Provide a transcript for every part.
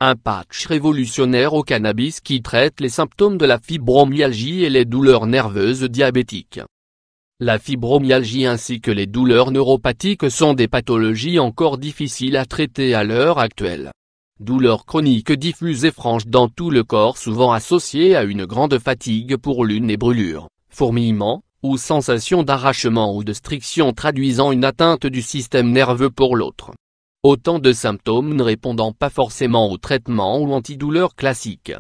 Un patch révolutionnaire au cannabis qui traite les symptômes de la fibromyalgie et les douleurs nerveuses diabétiques. La fibromyalgie ainsi que les douleurs neuropathiques sont des pathologies encore difficiles à traiter à l'heure actuelle. Douleurs chroniques diffuses et franches dans tout le corps, souvent associées à une grande fatigue pour l'une et brûlures, fourmillements, ou sensation d'arrachement ou de striction traduisant une atteinte du système nerveux pour l'autre. Autant de symptômes ne répondant pas forcément au traitement ou antidouleur classique.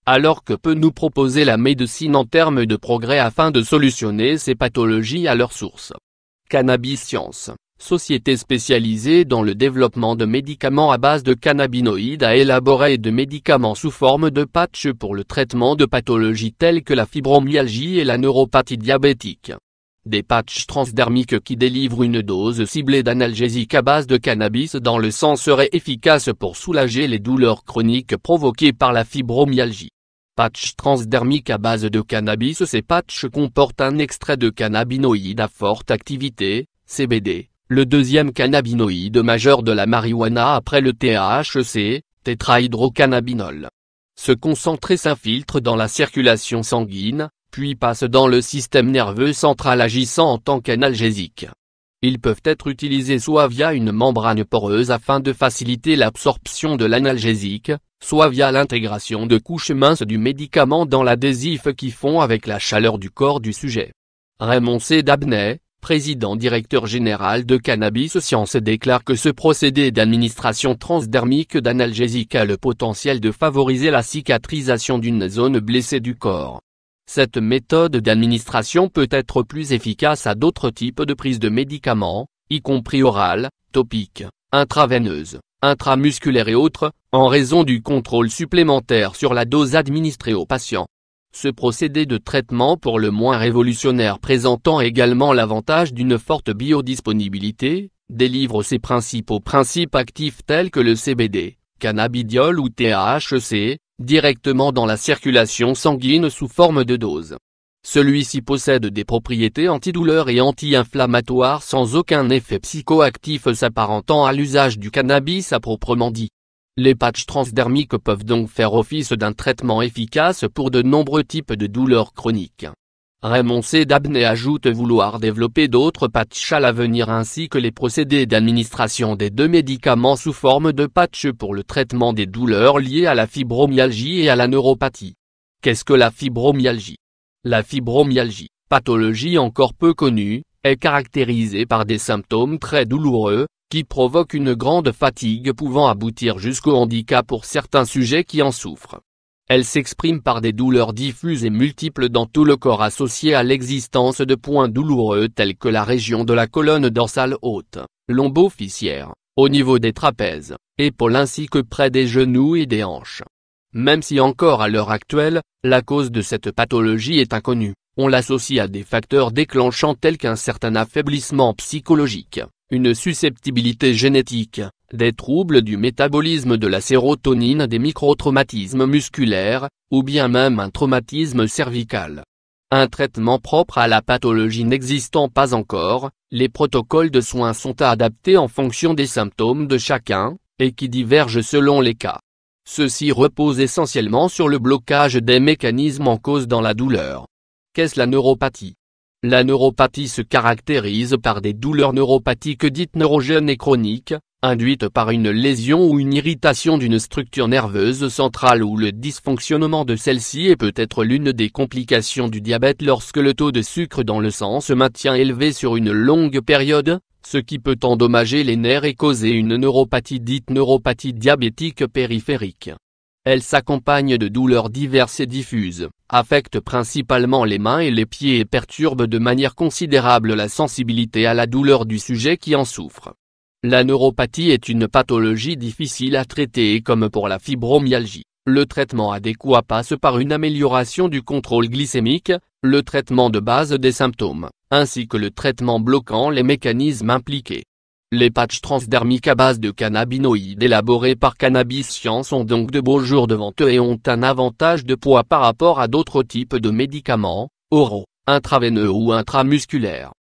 Alors que peut nous proposer la médecine en termes de progrès afin de solutionner ces pathologies à leur source? Cannabis Science, société spécialisée dans le développement de médicaments à base de cannabinoïdes, a élaboré des médicaments sous forme de patch pour le traitement de pathologies telles que la fibromyalgie et la neuropathie diabétique. Des patchs transdermiques qui délivrent une dose ciblée d'analgésiques à base de cannabis dans le sang seraient efficaces pour soulager les douleurs chroniques provoquées par la fibromyalgie. Patch transdermique à base de cannabis. Ces patchs comportent un extrait de cannabinoïde à forte activité, CBD, le deuxième cannabinoïde majeur de la marijuana après le THC, tétrahydrocannabinol. Ce concentré s'infiltre dans la circulation sanguine, puis passe dans le système nerveux central agissant en tant qu'analgésique. Ils peuvent être utilisés soit via une membrane poreuse afin de faciliter l'absorption de l'analgésique, soit via l'intégration de couches minces du médicament dans l'adhésif qui fond avec la chaleur du corps du sujet. Raymond C. Dabney, président-directeur général de Cannabis Science, déclare que ce procédé d'administration transdermique d'analgésique a le potentiel de favoriser la cicatrisation d'une zone blessée du corps. Cette méthode d'administration peut être plus efficace à d'autres types de prise de médicaments, y compris orales, topiques, intraveineuses, intramusculaires et autres, en raison du contrôle supplémentaire sur la dose administrée aux patients. Ce procédé de traitement pour le moins révolutionnaire, présentant également l'avantage d'une forte biodisponibilité, délivre ses principaux principes actifs tels que le CBD, cannabidiol ou THC, directement dans la circulation sanguine sous forme de dose. Celui-ci possède des propriétés antidouleurs et anti-inflammatoires sans aucun effet psychoactif s'apparentant à l'usage du cannabis à proprement dit. Les patchs transdermiques peuvent donc faire office d'un traitement efficace pour de nombreux types de douleurs chroniques. Raymond C. Dabney ajoute vouloir développer d'autres patchs à l'avenir ainsi que les procédés d'administration des deux médicaments sous forme de patch pour le traitement des douleurs liées à la fibromyalgie et à la neuropathie. Qu'est-ce que la fibromyalgie? La fibromyalgie, pathologie encore peu connue, est caractérisée par des symptômes très douloureux, qui provoquent une grande fatigue pouvant aboutir jusqu'au handicap pour certains sujets qui en souffrent. Elle s'exprime par des douleurs diffuses et multiples dans tout le corps associées à l'existence de points douloureux tels que la région de la colonne dorsale haute, lombo-fessière, au niveau des trapèzes, épaules ainsi que près des genoux et des hanches. Même si encore à l'heure actuelle, la cause de cette pathologie est inconnue, on l'associe à des facteurs déclenchants tels qu'un certain affaiblissement psychologique, une susceptibilité génétique, des troubles du métabolisme de la sérotonine, des microtraumatismes musculaires, ou bien même un traumatisme cervical. Un traitement propre à la pathologie n'existant pas encore, les protocoles de soins sont adaptés en fonction des symptômes de chacun, et qui divergent selon les cas. Ceux-ci reposent essentiellement sur le blocage des mécanismes en cause dans la douleur. Qu'est-ce la neuropathie? La neuropathie se caractérise par des douleurs neuropathiques dites neurogènes et chroniques, induites par une lésion ou une irritation d'une structure nerveuse centrale ou le dysfonctionnement de celle-ci, et peut être l'une des complications du diabète lorsque le taux de sucre dans le sang se maintient élevé sur une longue période, ce qui peut endommager les nerfs et causer une neuropathie dite neuropathie diabétique périphérique. Elle s'accompagne de douleurs diverses et diffuses, affecte principalement les mains et les pieds et perturbe de manière considérable la sensibilité à la douleur du sujet qui en souffre. La neuropathie est une pathologie difficile à traiter et comme pour la fibromyalgie, le traitement adéquat passe par une amélioration du contrôle glycémique, le traitement de base des symptômes, ainsi que le traitement bloquant les mécanismes impliqués. Les patchs transdermiques à base de cannabinoïdes élaborés par Cannabis Science ont donc de beaux jours devant eux et ont un avantage de poids par rapport à d'autres types de médicaments, oraux, intraveineux ou intramusculaires.